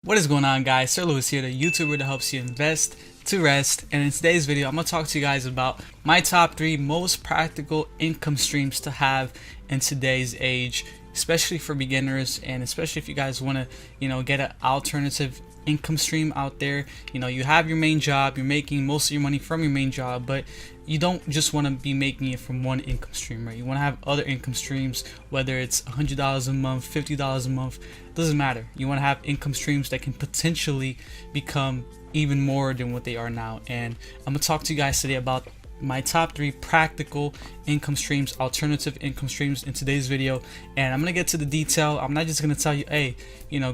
What is going on, guys? Sir Lewis here, the YouTuber that helps you invest to rest. And in today's video, I'm going to talk to you guys about my top 3 most practical income streams to have in today's age, especially for beginners, and especially if you guys want to, get an alternative income stream out there. You have your main job, you're making most of your money from your main job, but you don't just want to be making it from one income stream, right? You want to have other income streams, whether it's $100 a month, $50 a month, doesn't matter. You want to have income streams that can potentially become even more than what they are now. And I'm gonna talk to you guys today about my top 3 practical income streams, alternative income streams in today's video. And I'm gonna get to the detail. I'm not just gonna tell you, hey,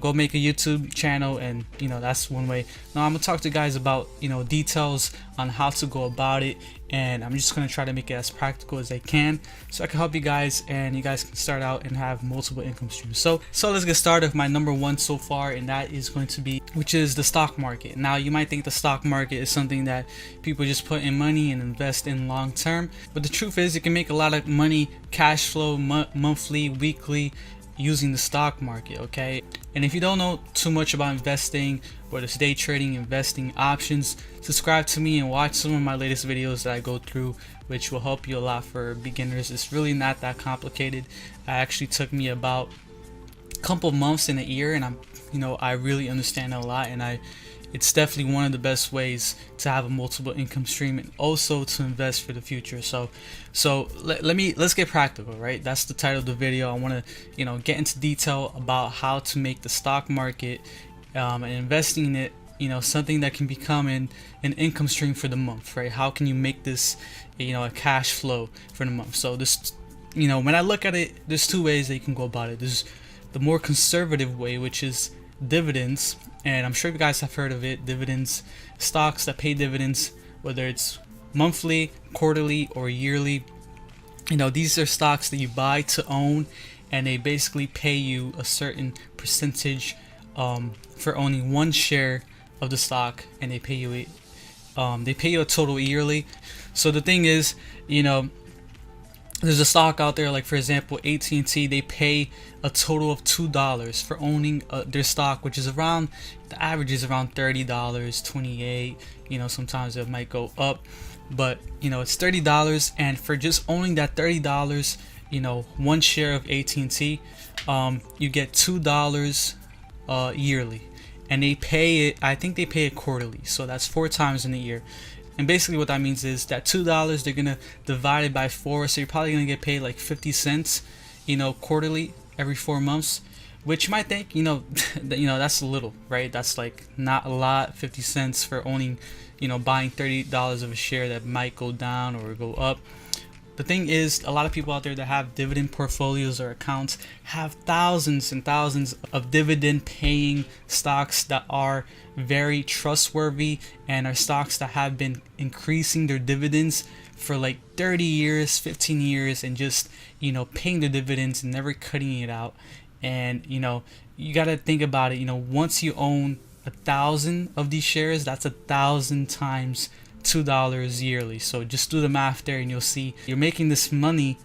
go make a YouTube channel and that's one way. No, I'm gonna talk to you guys about details on how to go about it, and I'm just gonna try to make it as practical as I can so I can help you guys and you guys can start out and have multiple income streams. So let's get started with my number 1 so far, and that is going to be, which is the stock market. Now you might think the stock market is something that people just put in money and invest in long term, but the truth is you can make a lot of money, cash flow, monthly, weekly, using the stock market. Okay, and if you don't know too much about investing, whether it's day trading, investing, options, subscribe to me and watch some of my latest videos that I go through, which will help you a lot for beginners. It's really not that complicated. It actually took me about a couple months in a year, and I really understand it a lot, and it's definitely one of the best ways to have a multiple income stream and also to invest for the future. So let's get practical, right? That's the title of the video. I want to get into detail about how to make the stock market and investing in it something that can become an income stream for the month, right? How can you make this a cash flow for the month? So this when I look at it, there's 2 ways that you can go about it. There's the more conservative way, which is dividends, and I'm sure you guys have heard of it. Dividends, stocks that pay dividends, whether it's monthly, quarterly, or yearly. These are stocks that you buy to own, and they basically pay you a certain percentage for owning 1 share of the stock, and they pay you a total yearly. So the thing is, there's a stock out there, like for example AT&T, they pay a total of $2 for owning their stock, which is around, the average is around $30, $28, sometimes it might go up, but it's $30, and for just owning that $30, 1 share of AT&T, you get $2 yearly, and they pay it, I think they pay it quarterly, so that's 4 times in a year. And basically what that means is that $2, they're gonna divide it by 4, so you're probably gonna get paid like 50 cents, quarterly every 4 months, which you might think, that's a little, right? That's like not a lot. 50 cents for owning, buying $30 of a share that might go down or go up. The thing is, a lot of people out there that have dividend portfolios or accounts have thousands and thousands of dividend paying stocks that are very trustworthy and are stocks that have been increasing their dividends for like 30 years, 15 years, and just, paying the dividends and never cutting it out. And, you got to think about it, once you own 1,000 of these shares, that's 1,000 times $2 yearly. So just do the math there, and you'll see you're making this money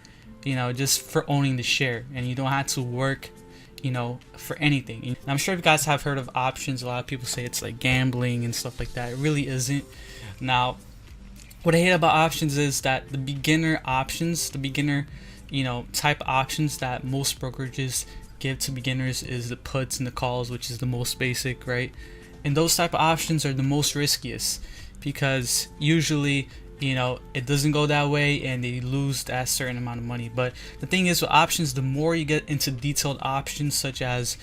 just for owning the share, and you don't have to work for anything. And I'm sure you guys have heard of options. A lot of people say it's like gambling and stuff like that. It really isn't. Now what I hate about options is that the beginner options, the beginner type options that most brokerages give to beginners is the puts and the calls, which is the most basic, right? And those type of options are the most riskiest, because usually it doesn't go that way and they lose that certain amount of money. But the thing is with options, the more you get into detailed options such as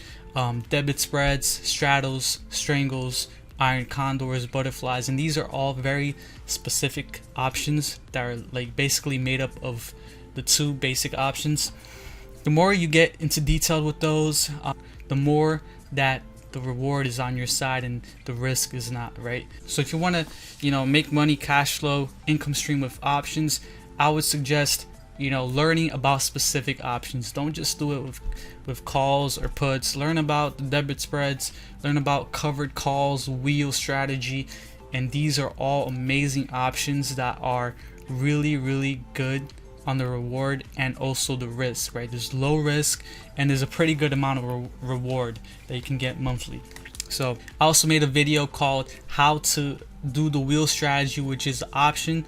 debit spreads, straddles, strangles, iron condors, butterflies, and these are all very specific options that are like basically made up of the 2 basic options. The more you get into detail with those, the more that the reward is on your side and the risk is not, right? So if you want to make money, cash flow, income stream with options, I would suggest learning about specific options. Don't just do it with calls or puts. Learn about the debit spreads, learn about covered calls, wheel strategy, and these are all amazing options that are really, really good on the reward and also the risk, right? There's low risk and there's a pretty good amount of reward that you can get monthly. So I also made a video called how to do the wheel strategy, which is the option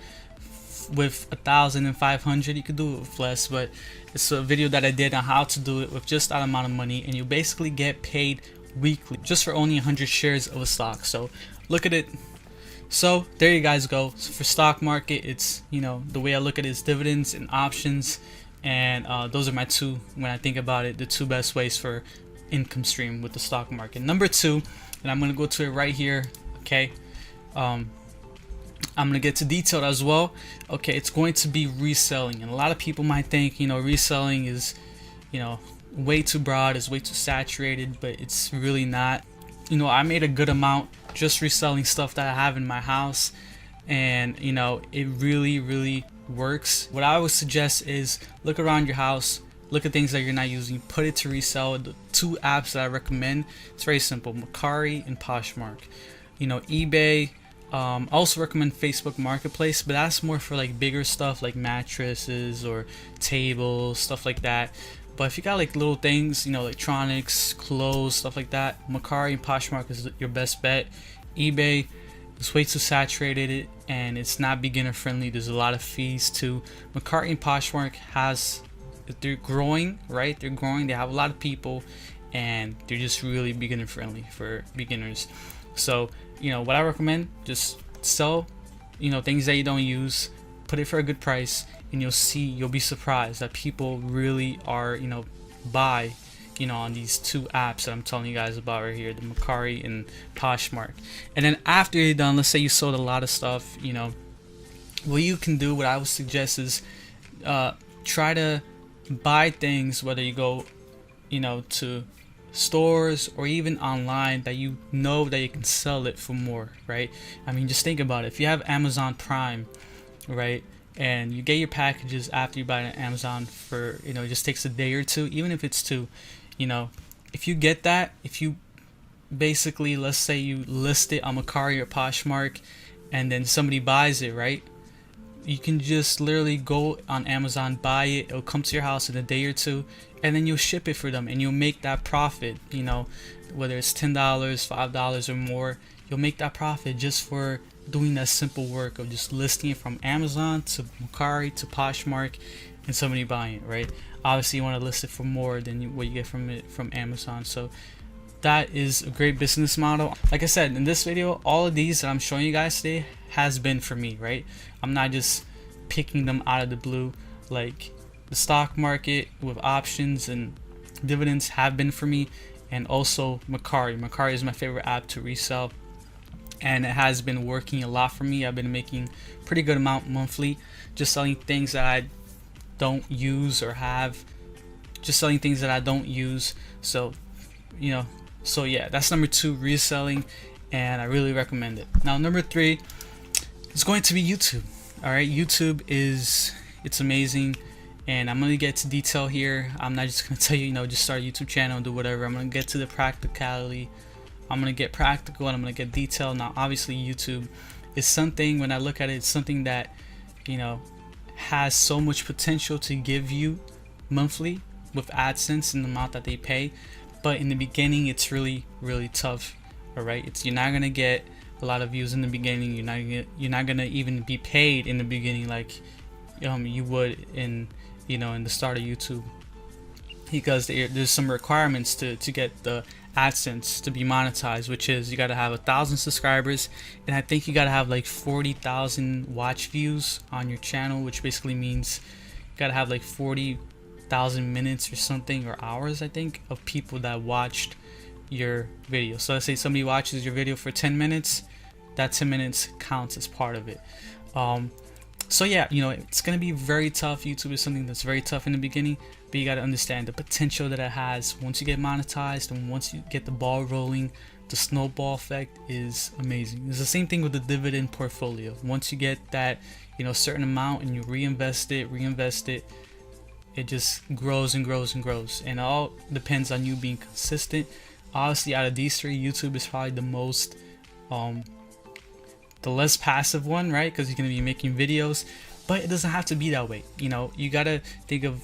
with 1,500. You could do it with less, but it's a video that I did on how to do it with just that amount of money, and you basically get paid weekly just for only 100 shares of a stock. So look at it. So there you guys go. So for stock market, it's, you know, the way I look at it is dividends and options, and those are my two, when I think about it, the two best ways for income stream with the stock market. Number two, and I'm gonna go to it right here. Okay, I'm gonna get to detailed as well. Okay, it's going to be reselling, and a lot of people might think, you know, reselling is, you know, way too broad, is way too saturated, but it's really not. You know, I made a good amount just reselling stuff that I have in my house, and you know, it really works. What I would suggest is look around your house, look at things that you're not using, put it to resell. The two apps that I recommend, it's very simple: Mercari and Poshmark. You know, eBay. I also recommend Facebook Marketplace, but that's more for like bigger stuff like mattresses or tables, stuff like that. But if you got like little things, you know, electronics, clothes, stuff like that, Mercari and Poshmark is your best bet. eBay is way too saturated and it's not beginner friendly. There's a lot of fees too. Mercari and Poshmark they're growing, right? They're growing. They have a lot of people, and they're just really beginner friendly for beginners. So, you know, what I recommend, just sell, you know, things that you don't use, put it for a good price, and you'll be surprised that people really are, you know, buy, you know, on these two apps that I'm telling you guys about right here, the Mercari and Poshmark. And then after you're done, let's say you sold a lot of stuff, you know, what you can do, what I would suggest is try to buy things, whether you go, you know, to stores or even online, that you know that you can sell it for more, right? I mean, just think about it. If you have Amazon Prime, right, and you get your packages after you buy it on Amazon for, you know, it just takes a day or two, even if it's two, you know, if you get that, if you basically, let's say you list it on Mercari or Poshmark and then somebody buys it, right, you can just literally go on Amazon, buy it, it'll come to your house in a day or two, and then you'll ship it for them, and you'll make that profit, you know, whether it's $10, $5 or more, you'll make that profit just for doing that simple work of just listing it from Amazon to Mercari to Poshmark and somebody buying it, right? Obviously you want to list it for more than what you get from Amazon. So that is a great business model. Like I said in this video, all of these that I'm showing you guys today has been for me, right? I'm not just picking them out of the blue. Like the stock market with options and dividends have been for me, and also Mercari. Mercari is my favorite app to resell, and it has been working a lot for me. I've been making pretty good amount monthly just selling things that I don't use or have, just selling things that I don't use. So, you know, so yeah, that's number two, reselling, and I really recommend it. Now number three is going to be YouTube. All right, YouTube it's amazing, and I'm gonna get to detail here. I'm not just gonna tell you, you know, just start a YouTube channel and do whatever. I'm gonna get to the practicality. I'm gonna get practical and I'm gonna get detailed. Now obviously YouTube is something, when I look at it, it's something that, you know, has so much potential to give you monthly with AdSense and the amount that they pay, but in the beginning it's really tough. All right, you're not gonna get a lot of views in the beginning. You're not gonna even be paid in the beginning like you would in, you know, in the start of YouTube, because there's some requirements to get the AdSense to be monetized, which is you got to have 1,000 subscribers, and I think you got to have like 40,000 watch views on your channel, which basically means you got to have like 40,000 minutes or something, or hours, I think, of people that watched your video. So let's say somebody watches your video for 10 minutes, that 10 minutes counts as part of it. So yeah, you know, it's gonna be very tough. YouTube is something that's very tough in the beginning, but you got to understand the potential that it has once you get monetized, and once you get the ball rolling. The snowball effect is amazing. It's the same thing with the dividend portfolio. Once you get that, you know, certain amount and you reinvest it, it just grows and grows and grows, and it all depends on you being consistent. Obviously, out of these three, YouTube is probably the most the less passive one, right? Because you're gonna be making videos, but it doesn't have to be that way. You know, you gotta think of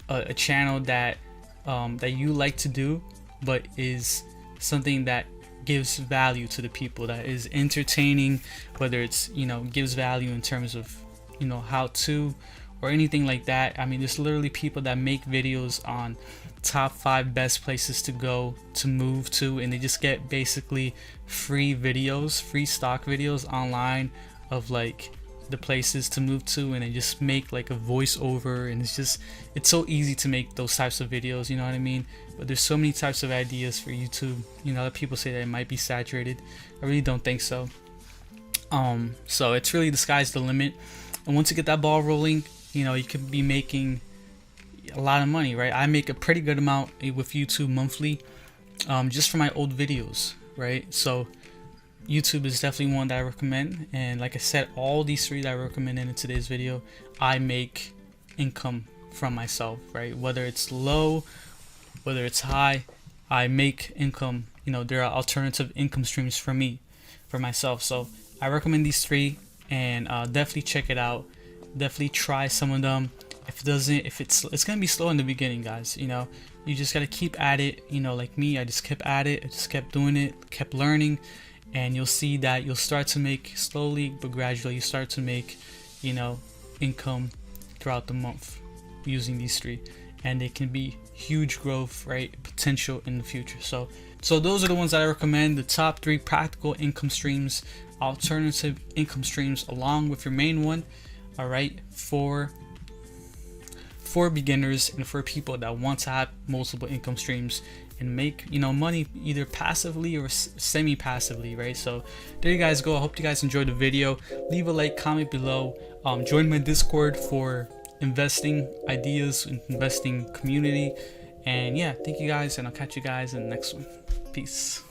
a channel that that you like to do, but is something that gives value to the people, that is entertaining, whether it's, you know, gives value in terms of, you know, how to or anything like that. I mean, there's literally people that make videos on top 5 best places to go, to move to, and they just get basically free videos, free stock videos online of like the places to move to, and they just make like a voiceover, and it's so easy to make those types of videos, you know what I mean? But there's so many types of ideas for YouTube, you know, that people say that it might be saturated. I really don't think so. So it's really, the sky's the limit, and once you get that ball rolling, you know, you could be making a lot of money, right? I make a pretty good amount with YouTube monthly, just for my old videos, right? So YouTube is definitely one that I recommend, and like I said, all these 3 that I recommended in today's video, I make income from myself, right? Whether it's low, whether it's high, I make income. You know, there are alternative income streams for me, for myself. So I recommend these 3, and definitely check it out. Definitely try some of them. If it's gonna be slow in the beginning, guys. You know, you just gotta keep at it. You know, like me, I just kept at it. I just kept doing it, kept learning, and you'll see that you'll start to make, slowly but gradually, you start to make, you know, income throughout the month using these 3, and they can be huge growth, right, potential in the future. So those are the ones that I recommend, the top 3 practical income streams, alternative income streams, along with your main one. All right, for beginners and for people that want to have multiple income streams and make, you know, money either passively or semi-passively, right? So there you guys go. I hope you guys enjoyed the video. Leave a like, comment below, join my Discord for investing ideas and investing community, and yeah, thank you guys, and I'll catch you guys in the next one. Peace.